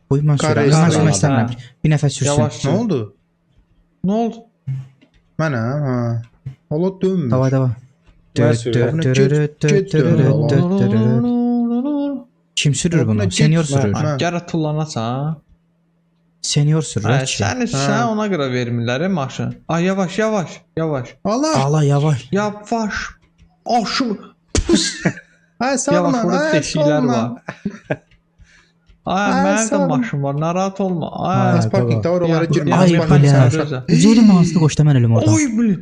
Qoy mən sürəm. Qarayı Mən sürəm. sürmək istəmirəm. Bir nəfər sürsün. Yavaş Nə sür. oldu? Nə oldu? Mənəm, ha. Hala dönmür. Davay. Mən sürürəm. Kim sürür bunu? Get- Senior sürür. Mən. Gələ tullanasan. Senior sürür. Sən ona görə vermirlər maşın. Ay yavaş. Allah. Allah yavaş. Yavaş. Aşım. Ay sağ Yavaş olun. burada Ay deşiklər sağ var. olun. Ay Ay, mənim sağ də olun. maşın var. Narahat olma. Ay. Az parkingdə var, onlara girmə. Ay Az parking bilə. sən. Üzeri manslı qoşda mən ölüm orada. Oy bil.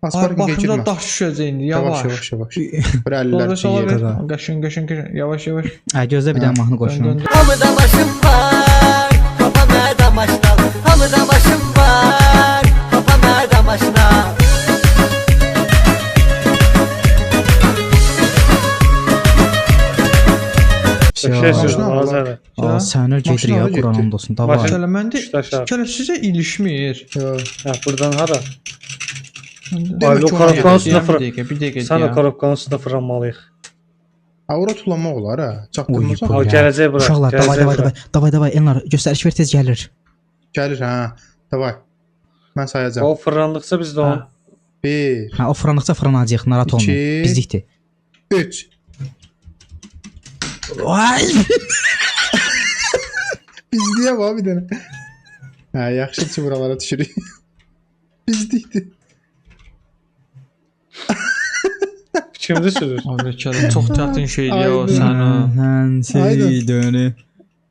Az Ay parkingə girmə. başında daş düşəcək indi. Yavaş. Yavaş. Bir əllər Sonra sola ver. çiyə. Qəşəng. Yavaş. Ay gözlə bir dənə mahnı qoşun. Dön. Hamıda başım var, kafama da maştal. Hamıda başım var, kafama da maştal. Şey Maşına al. Azər. Aa, sənir gedir Maşına ya al, Quran getdi. olsun. Davay. Bax elə məndə Üç daş al. gələ sizə ilişmir. Buradan hara? Demək Ay, ki, o ona korobkanın gəlir. üstünə Bir dəqiqə. Sən o korobkanın üstünə fırlanmalıyıq. Ha, ora tullanmaq olar ha. Oy, Çaktırmasa. bu O ya. gələcək bura. Uşaqlar davay. Elnar göstəriş ver tez gəlir. Gəlir ha. Davay. Mən sayacağam. O fırlandıqca biz də onu 1 Ha o fırlandıqca fırlanacağıq. Narahat olma. İki. Bizlikdir. 3 Vay. Bizliyə var bir dənə. Hə, yaxşı ki buralara düşürük. Bizlikdir. kimdə sürür? Abi kələ çox çətin şeydir o Aydın. sənin. Mən Aydın. sevdiyini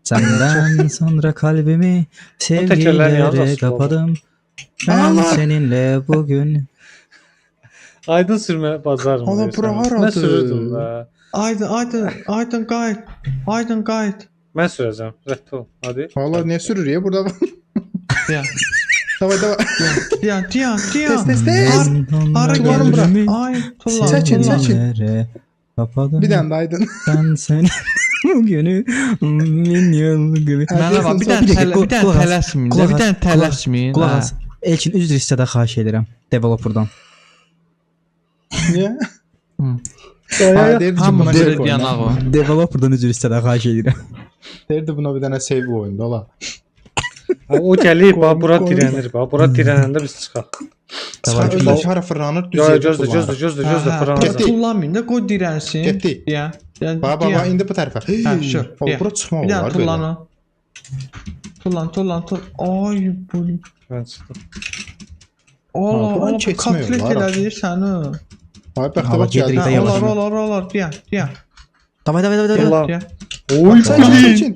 senden sonra kalbimi tekerlerini yalnız sevgilere açık kapadım. Ben Allah! seninle bugün Aydın sürmə bacarmır. Allah, bura Mən haradır? sürürdüm də. Aydın qayıt. Mən sürəcəm. Rədd ol. Hadi. Valla niyə sürür ya burada? Diyan. Davay. Diyan. Tez. Hara Tullanın bura. gəlin? Ay, tullan. Çəkin. sevgilere kapadım. Bir dənə də aydın. Ben seni bugünü min yıl gibi. Mənə bax, bir Bir dənə dəqiqə, qulaq as, tələsməyin. qulaq Bir as, dənə tələsməyin. Qulaq as. Elçin üzr istədə xahiş edirəm developerdan. Niyə? Hı. Ha, deyirdi ki Hamı buna belə şey koyun. yanaq o. Developerdan üzr istədə xahiş edirəm. Deyirdi buna bir dənə save oyunda ola. O gəlib, bax bura Qoy. dirənir. Bax bura dirənəndə biz çıxaq. Davay, Çıxar özü hara fırlanır, düz Yox, yerdə gözlə, tullanır. gözlə fırlanacaq. Getdi. Tullanmayın da qoy dirənsin. Getdi. Diyan. Bax, indi bu tərəfə. Hə, şu. O, bura çıxmaq Bir dənə olar belə. tullanı. Tullan. Ay bu. Mən çıxdım. Allah, buran Allah, keçmək kotlet olar. elədir səni. Ay, Allah, bəxtə bax gedirik gəldi. də yavaş. Olar, diyan. Davay. Allah. Diyan. Oy, Çəkin.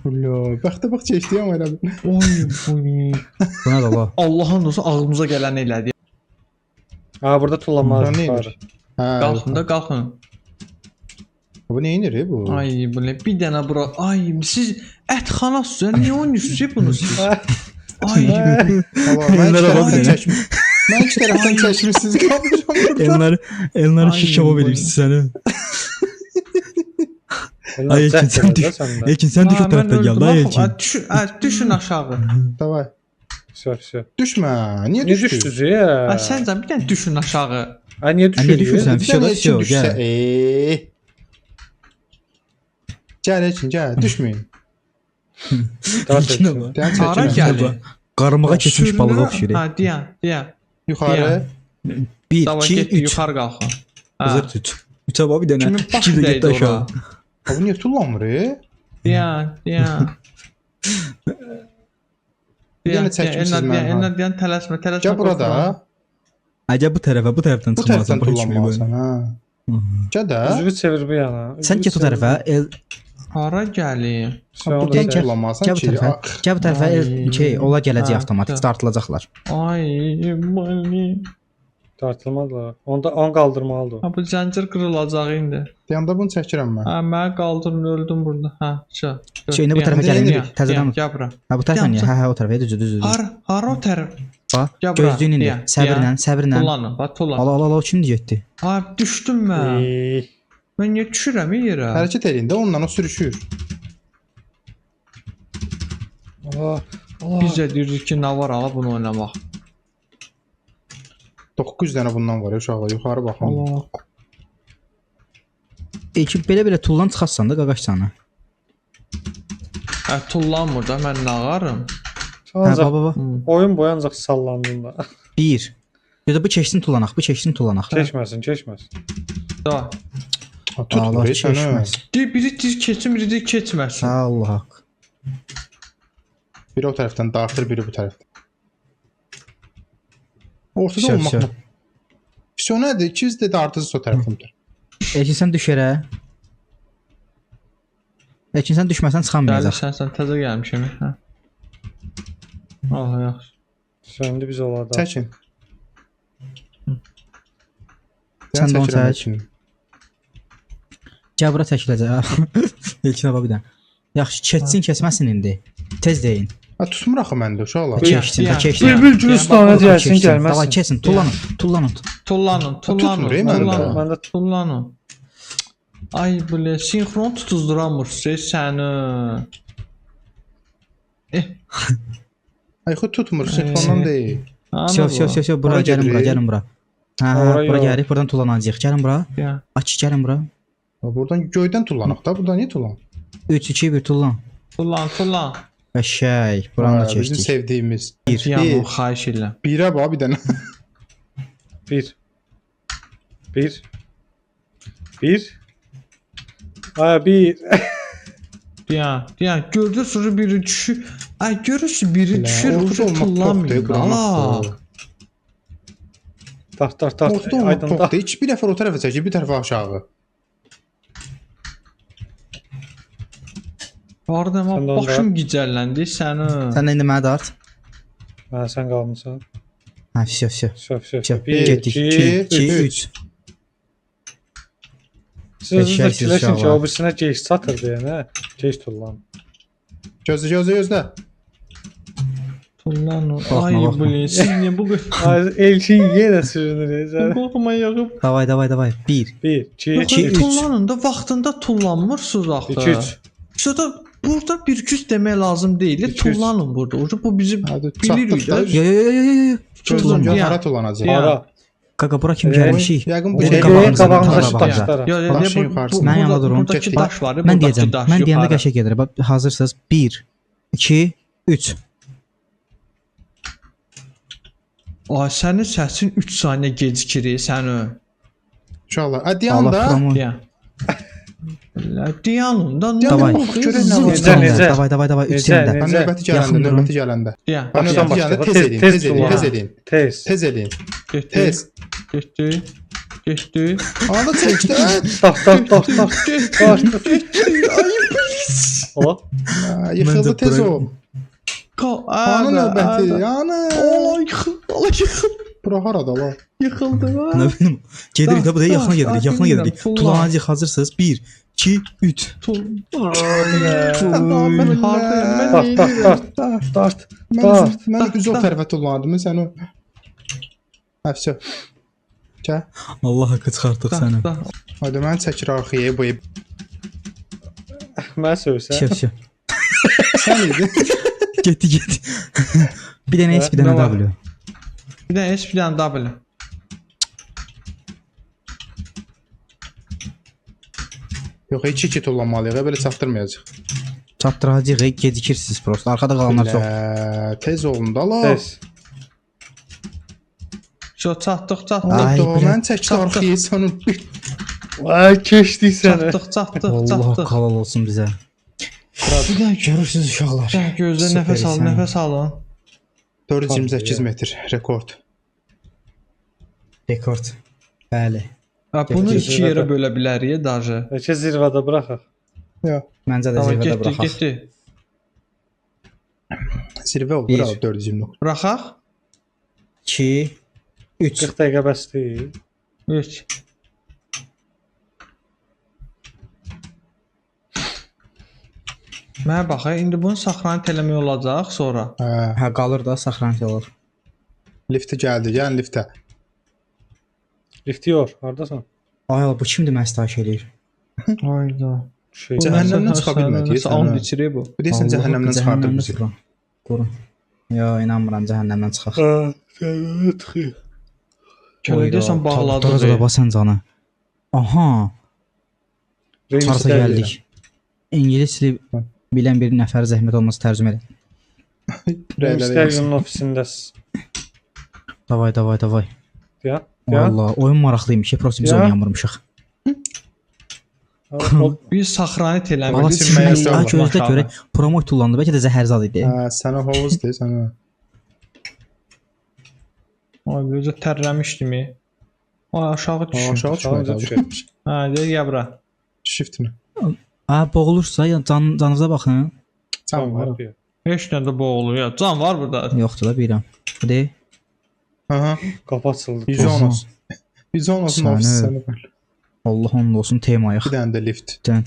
Ulo, bəxtə bax keçdi amma elə. Oy bu. Buna da la. Allahın olsun ağlımıza gələn elədi. Ha, burada tullanmalı. Bura nə var. edir? Hə. Qalxın. Bu nə edir bu? Ay bu nə bir dənə bura. Ay siz ətxanasınız. Niyə oynuyorsunuz bunu siz? Ay. Allah, mən Ellərə bax iki bir dənə. tərəfdən çəkmiş. Mən iki tərəfdən çəkmişsiniz. Qalmışam burada. Elnar Ay, şişava bu- verib səni. Elnar, Ay, cəhd sən elədi düş. də səndə. Elçin sən düş o tərəfdən gəl da Elçin. Düşün aşağı. Davay. Sür. Düşmə. Niyə Niyə düşdün? düşdünüz ya? Ay sən bir dənə düşün aşağı. Ay, niyə Niyə düşürsən? düşürsən? Fişoda fişo, gəl. Gəl Elçin, gəl. Düşməyin. İçinə bax. Dən Hara çəkin. gəlir? Qarmağa keçmiş balığa oxşayır. Ha, diyan. Yuxarı. 1 Davay 2 getdi 3. yuxarı qalxın. Qızır tut. Üçə bax bir dənə. Kimin başı İki də dəydi getdi aşağı. ora? Bu niyə tullanmır? Diyan. Bir dənə çəkmişsiniz mənə. Diyan tələsmə. Gəl burada. Acaba bu tərəfdən Bu çıxmalısan. tərəfdən tullanmalısan, ha. Gəl də. Üzvü çevir bu yana. Sən get o tərəfə. Hara gəlim? Buradan Gəl, tullanmalısan Gəl bu ki. tərəfə. Gəl bu tərəfə. Ay. Şey, ola gələcək Ha, avtomatik gəl. startılacaqlar. Ay, mani. Tartılmadılar. On qaldırmalıdır. Ha bu zəncir qırılacaq indi. Deyəndə bunu çəkirəm mən. Ha mən qaldırın öldüm burada. Ha, şu. Şey, indi bu tərəfə gəlin, gəlirik. Təzədən. Gəl bura. Ha bu tərəfə niyə? Hə, o tərəfə düzdür. Hara o tərəf? Bax, Gəl bura. gözləyin indi. Diyan, Səbirlə. Tullanın, bax tullan. Ala, kimdir getdi? Ay düşdüm mən. Mən niyə düşürəm yerə? Hərəkət eləyin də onunla o sürüşür. Allah. Biz də deyirik ki, nə var ağa bunu oynamaq. 900 dənə bundan var ya uşaqlar. Yuxarı baxın. Allah. İlkin belə tullan çıxarsan da qaqaş sana. Tullanmır da mən nağarım. Hə, Ancaq baba. oyun boyu ancaq sallandığında. 1. Ya da bu keçsin tullanaq, bu keçsin tullanaq. Keçməsin, keçməsin. Da. Tut Allah burayı sənə. keçməz. Biri deyir keçsin, biri deyir keçməsin. Allah haqq. Biri o tərəfdən dağıtır, biri bu tərəfdən. Ortada Şöp, olmaq. şöp. Pis o nədir? 200 dedi artısı o tərəfimdir. Elkin sən düşərə. Elkin sən düşməsən çıxamayacaq. Sən təzə gəlmişəm. Hə. Allah yaxşı. Söndü biz olada. Çəkin. Sən də onu çəkirəm çək. Elkini. Gəl bura çəkiləcək. Elkin baba bir dənə. Yaxşı, keçsin, keçməsin indi. Tez deyin. Ha tutmur axı məndə uşaqlar. Keçsin, bir- keçsin. bir- Bülbül Gülistan'a gəlsin, Keçsin. gəlməsin. Davay keçsin, tullanın, tullanın. Tullanın, tutmur, mən də. Məndə tullanın. Ay belə sinxron tutuzduramırsınız səni. Ay xud tutmur, sinxrondan deyil. Şöp, bura Ora gəlin bura, gedirik. gəlin bura. Hə, Ora bura yox. gəlirik, buradan tullanacağıq. Gəlin bura. Ya. Aç, gəlin bura. Buradan göydən tullanaq da, buradan niyə tullan? 3 2 1 tullan. Tullan. Qəşəng. Buranı da Bizim keçdik. sevdiyimiz. Yanım xahiş edirəm. Birə bax bir dənə. 1 1 Ay 1 Ya gördünüz biri düşür. Ay görürsün biri düşür, Ortada olmaq tullanmıyor. toxdur, Allah. qıramaq. Tart Ortada olmaq aydın da. toxdur. Heç bir nəfər o tərəfə çəkir, bir tərəfə aşağı. Orada Sən də amma onda- başım gicəlləndi səni. Sən də indi mənə dart. Hə sən qalmısan. Hə, şöp. Şöp. 1 iki, 2 3. Siz də Eşək fikirləşin ki, uşaqlar. o birisinə gec satır deyənə. Gec tullan. Gözlə. Tullan. Baxma, Ay baxma. bu siz niyə bu qədər Ay Elçin yenə sürünür. qorxma yağıb. Davay. 1 1 2 İki, 3 üç. Tullanın da vaxtında tullanmırsınız axı. 2 3 Sonra burada bir güc demək lazım deyil. İki, üç. Tullanın burada. Orada bu bizi Hadi bilirik çatdıq da. də. Yo. Gözlə gör Ya. hara tullanacaq. Ya. Ara. Qaqa bura kim Ee, gəlmişik? Yəqin bu Burada şey qabağımızda, qabağımıza tam qabağımıza. daşlara. Ya Daşın yuxarısı. Mən yanında durun. Buradakı Çək. daş var. Mən deyəcəm. Mən deyəndə qəşəng gedir. Bax, hazırsınız? 1 2 3. Ay sənin səsin 3 saniyə gecikir səni. uşaqlar. A Allah deyəndə promo. Ya. Diyanında Davay. görən nə var? Necə? Davay 3 Necə? səndə. mən Necə? növbəti Yaxın gələndə, durun. növbəti gələndə. Ya. Başdan Növbəti gələndə başlayaq. tez edin, tez edin, tullan. tez edin. Tez. Tez edin. Getdi. Tez. Getdi. Anda çəkdi. Tart. O. Yıxıldı Məncə tez bura- o. Ana növbəti. Ana. Yıxıldı. Bura harada la? Yıxıldı. Nə bilim. Gedirik də buraya yaxına gedirik. Yaxına bilmirəm, gedirik. tullan. Tullanacağıq. Hazırsınız? 1 2 3. Mən hardayım? Tart. Mən üzü o tərəfə tullandım. Mən səni Əfsə. Gəl. Allah haqqı çıxartdıq səni. Hadi mən çəkir arxaya bu. Mən sövsən. Şöp. Sən idin. Getdi. Bir dənə S, bir dənə Nə var? W. Bir dənə S, bir dənə W. Yox, 2-2 tullanmalıyıq. Belə çatdırmayacaq. Çatdıracağıq, gecikirsiniz prosta. Arkada qalanlar çox. Tez olun da la. Tez. Çatdıq. Ay, Ay, belə- mən çəkdi arxaya sənin. Ay keçdik səni. Allah halal olsun bizə. Bir dənə görürsünüz uşaqlar. Gözlə nəfəs al, Süper, nəfəs alın. 428 metr rekord. Rekord. Bəli. Bunu Getdi. 2 yerə bölə bilərik daşı. Bəlkə zirvədə buraxaq. Məncə də Tamam, zirvədə buraxaq. getdi. Zirvə olur Bir. ha 429. Buraxaq. 2 3. 40 dəqiqə bəs deyil. 3. Mənə bax, indi bunu saxlanıb eləmək olacaq sonra. Hə, qalır da saxlanıc olur. Liftə gəldi. Gəlin liftə. Lift yor. Hardasan? Ay Allah, bu kimdir məni sitayiş eləyir? Hayda. Şey. Cəhənnəmdən çıxa bilmədik, Sən sən, and hə. içirir bu. Bu deyəsən cəhənnəmdən çıxardır bizi. Qurun. Yo, inanmıram cəhənnəmdən çıxaq. Cəhənnəmə tıxı. Kölədəsən bağladı. Daraca basan canı. Aha, harasa gəldik. İngilis dili Bilən bir nəfər zəhmət olmasa tərcümə elə. Müstəqilin ofisindəsiz. Davay. Ya. Valla oyun maraqlıymış. Prosta biz Ya. oynayamırmışıq. Biz saxranit Valla eləmirdik. silməyə siz yolla. gözdə görə promo tullandı. Bəlkə də zəhərzad idi. Hə, sənə hovuz deyir, sənə. Ay, gözə tərləmişdim. Ay, aşağı düşün. Aşağı Aşağıca düşmür. düşür. Hə, deyə gəl bura. Shift-ni. Boğulursa ya canınıza baxın. Can var. Heç nə də boğulur ya. Can var burada. Yoxdur da bilirəm. Bu de. Aha. Qapı açıldı. 110 olsun. 110 olsun Sənə- ofis sənə var. Allah onun olsun temayıq. Bir dənə də lift. Tən.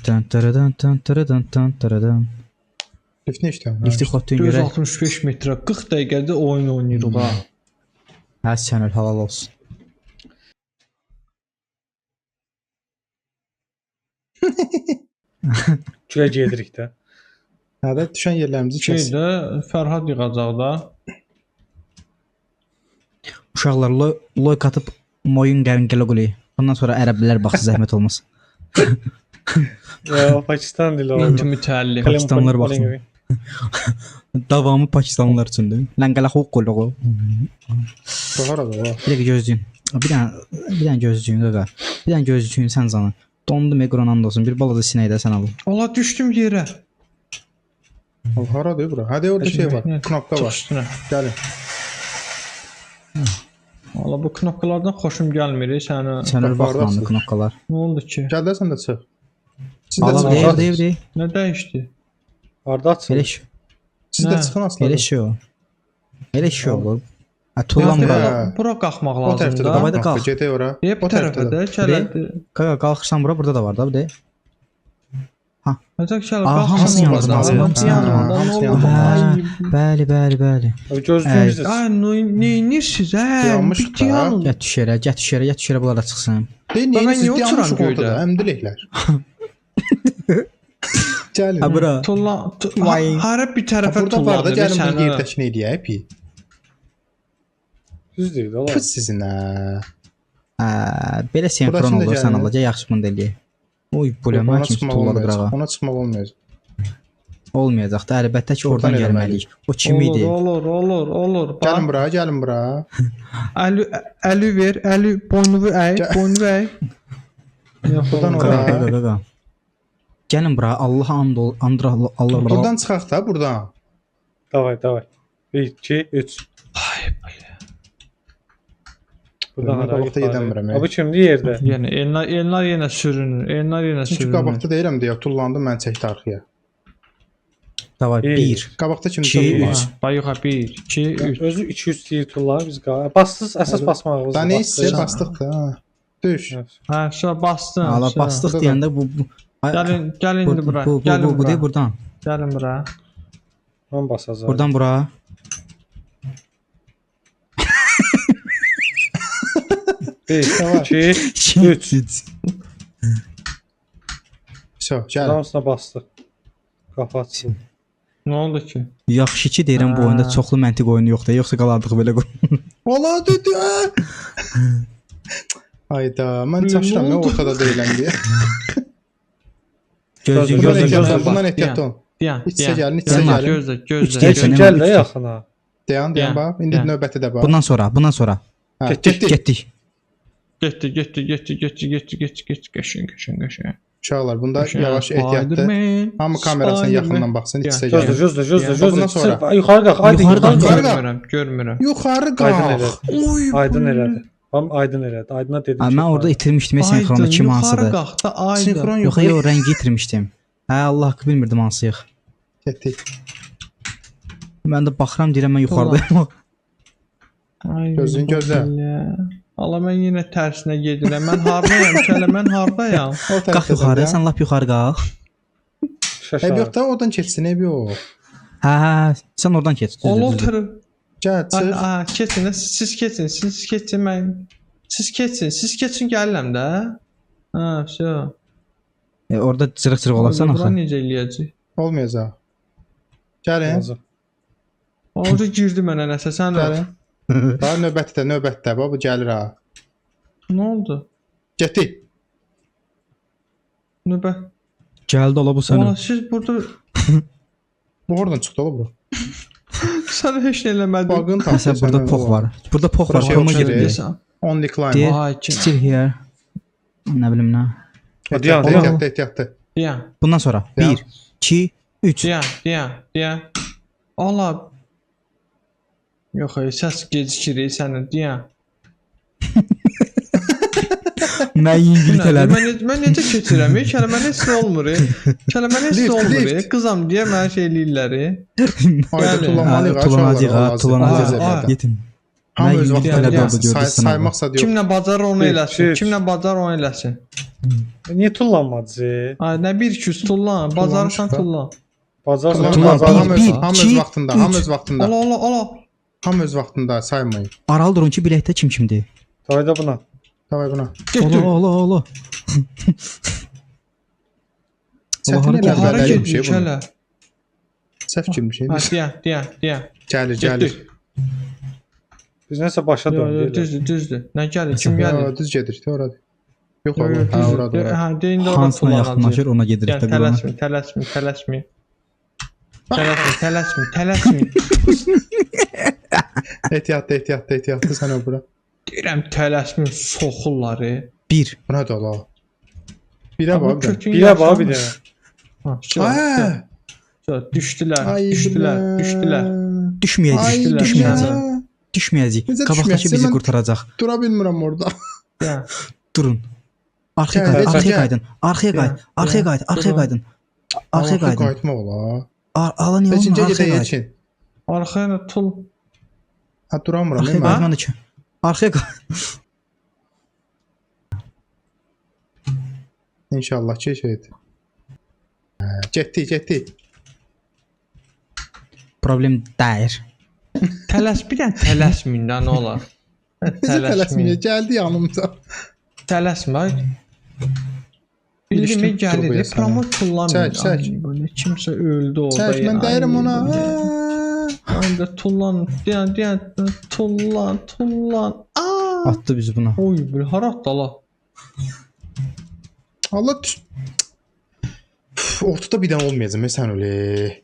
Lift nə işləyir? Lifti xotun Göz görək. 65 metrə 40 dəqiqədə oyun oynayırıq ha. Hə sənə halal olsun. Güyə gedirik də. Hə də düşən yerlərimizi kes. Şeydə Fərhad yığacaq da. Uşaqlar loy qatıb moyun qəringələ quli. Bundan sonra ərəblər baxsa zəhmət olmaz. Ya Pakistan dili İnti oldu. mütəllim. Pakistanlılar baxsın. Davamı Pakistanlılar üçündür. Ləngələ xoq qulluğu. Bahar da var. Bir dəqiqə gözləyin. Bir dənə gözləyin qaqa. Bir dənə gözləyin sən canı. Dondum ekranında olsun. Bir balaca sinəydə sən al. Ola düşdüm yerə. Hara deyir bura? Hə də orada şey var. Knopka var. Üstünə. Gəlin. Valla bu knopkalardan xoşum gəlmir sənə. Sənə Bax, baxlandı oradasın. knopkalar. Nə oldu ki? Gəl də sən də çıx. Siz də Allah çıxın. deyir. Nə dəyişdi? Harda açıldı? Elə şey. Siz də Hə. çıxın aslında. Elə şey o. Elə şey olur. Ha tullan Yaxşı, bura. hə. Bura qalxmaq O tərəfdə lazımdır. də Davayda var. qalx. Gedək ora. Deyib bu O tərəfdə tərəfdə də. çələdi. Qaqa qalxırsan bura, burada da var da bu de. Necə çələ Aha, qalxsın hamısı orada. yandı, hamısı Hamısı yandı. yandı. Hamısı Nə yandı. oldu? Hə. Bəli. Abi gözlüyünüz də. Ay, neyinirsiniz hə? Yanmış Bitti da. yanın. Get düşərə bunlara çıxsın. Deyir, Baba, niyə niyə siz oturam yanlış ortada? göydə? Əmdiləklər. Gəlin. Ha bura. Vay. Hara bir tərəfə Burada var da tullanır gəlin bir səni. yerdəkini eləyək. Düz deyil ola. Pıs sizin hə. Belə senkron Burasını da olur sən gəlin. alacaq yaxşı bunu da eləyək. Oy bu Ona ləmə kimi çıxmaq tulladı olmayacaq. qırağa. Ona çıxmaq olmayacaq. Olmayacaq da əlbəttə ki oradan Oradan gəlməliyik. O kim idi? Olur. Gəlin bura, gəlin bura. Əli ver, əli boynuvu əy, Gəl. boynuvu əy. Buradan Qaqa, ora. qaqa. Gəlin bura. Allah Allah. Buradan çıxaq da, buradan. Davay. 1, 2, 3. Buradan Mən qabaqda gedəmirəm, Abi kimdir yerdə? Yəni elnar yenə sürünür. Çünki qabaqda deyirəm deyə tullandım, mən çəkdi arxaya. Davay 1. Qabaqda kimsə İki, tullandı. üç. Bayıqa 1, 2, 3. Özü 200 deyir tullar biz qala. Bassız əsas basmağımız. Da nə istəyir bastıq da. ha. Düş. Hə, şu bastım. Ala şu. bastıq Burada da. deyəndə bu Gəlin indi bura. Gəlin bu de bura. buradan. Gəlin bura. Mən basacağam. Buradan bura. Bir, 2, 3. So, gəlin. Hamısına bastıq. Qapı açıldı. Nə oldu ki? Yaxşı ki deyirəm bu oyunda çoxlu məntiq oyunu yoxdur. Yoxsa qalardıq belə qoy. Ola dedi. Ayda, mən çaşıram ya ortada deyiləm deyə. Gözlük Bundan Gözlə, ehtiyat gözlə. ol, bundan ehtiyat ol. Dayan, İç-içə dayan. gəlin, iç-içə Dayan, gəlin. Gözlə, Üç gözlə. gəl, Gəl, Gözlə. gəl də yaxına. Dayan, Dayan, bax. İndi dayan. növbəti də bax. Bundan sonra. Hə, Getdik. Getdik. Getdi. Qəşəng. Uşaqlar, bunda Qəşəng. yavaş ehtiyatlı. Spiderman, Hamı kamerasına Spiderman. yaxından baxsın, iç-içə Gözlə, gəlin. Gözlə. Bundan sonra. Sırf yuxarı qalx. Aydın Yuxarı qalx. yuxarı qalx. Görmürəm. Yuxarı Aydın qalx. elədi. Oy. Aydın elədi. Tam aydın elədi. Aydına dedim. Mən orada itirmişdim senkronu kim hansıdır. Qalx da aydın. Sinkron yox. Yox, rəngi itirmişdim. Hə, Allah haqqı bilmirdim hansıyıq. Getdik. Mən də baxıram deyirəm mən yuxarıdayım. Gözün gözlə. Allah mən yenə tərsinə gedirəm. Mən hardayam? Kələ mən hardayam? O Qalx tərəfdə yuxarı, də. sən lap yuxarı qalx. Ev yox da oradan keçsin, ev yox. Hə, sən oradan keç. Ol tərəf. Gəl, çıx. Keçin, siz keçin mən. Siz keçin gəlirəm də. Hə, vəsə. Orada cırıq olarsan Bura axı. necə eləyəcək? Olmayacaq. Gəlin. Orada girdi mənə nəsə sən. Gəlin. Bax növbətdə. Bax bu gəlir ha. Nə oldu? Getdik. Növbə. Gəldi ola bu Valla sənin. siz burada Bu oradan çıxdı ola bura. Sən heç nə eləmədin. Bug'ın Məsələn burada pox var. Burada pox var. Şey Koma yoxdur, gedir. Deyirsən. Only climb. Deyir. Ay ki. Still here. Nə bilim nə. Ehtiyatlı, ehtiyatlı. Deyən. Bundan sonra Ya. 1 2 3. Deyən. Allah. Yox, səs gecikir sənin, deyən. Mən İngiliz elədim. Mən necə keçirəm? Kəlmə heç nə olmur. Kəlmə heç nə olmur. Qızam deyə mən şey eləyirlər. Ayda Yəni, Tulanacaq. Yetim. Hamı Mən öz İngiliz vaxtında elədi oldu gördü sınavda. saymaqsa yox. kimlə bacar onu Bir, eləsin. iki, Kimlə bacar onu eləsin. Niye tullanmadı? Ay nə 1-200 tullan, bacarsan da. tullan. Bazar Tulan, sonra Tulan, bazar. hamı öz- bir, hamı öz iki, vaxtında, üç. hamı öz vaxtında. Ala. Hamı öz vaxtında saymayın. Aralı durun ki biləkdə kim kimdir. Tayda buna. Davay buna. Ola ola ola. Səhvin hara elə Hara bəlli bir getdik şey bu. hələ? Səhv kimi bir şey. Ha, deyən. Gəlir, gəlir. Biz neyse başa döndük. Düzdür. Nə gəlir? Kim gəlir? Yo, düz gedir, oradır. Yox, Yo, yo, oradır. Ha, oradır. düzdür. oradır. Ha, deyin də ora Hansına yaxınlaşır tullanacaq. ona gedirik Yəni də qulana. tələsməyin. Ehtiyatlı sən o bura. Deyirəm tələsməyin soxurlar. 1 Buna da ola. Birə bax bir dənə. Bir de bak bir de. Ay, Düşdülər. ay, düşməyəcək. Düşməyəcək. Necə Qabaqdakı düşməyəcək? bizi Mən- qurtaracaq. Dura bilmirəm orada. Durun. Arxaya Gəl, qayıdın, gəl, arxaya gəl. qaydın. Arxaya qayd, arxaya qayd, arxaya qaydın. Arxaya Allah'a qaydın. qayıtma ola. Ala niyə Beşinci olmur? gedə Arxaya qayd. yeçin. Arxaya tul. Ha duramıram. Arxaya değil mi? qaydın ki. Arxaya qayd. İnşallah ki şeydir. Getdi. Problem deyil. Tələsməyin də nə olar? Necə tələsməyə gəldi yanımıza. Tələsmə. Bildim İlişkin gəlir. turboya sana. Promo kullanmır. Çək. Böyle kimsə öldü orada. Çək, mən deyirəm ona. Ayda tullan. Deyən. Tullan. Aa! Atdı bizi buna. Oy, bir harat dala. Allah ortada bir dənə olmayacaq. Sən öyle.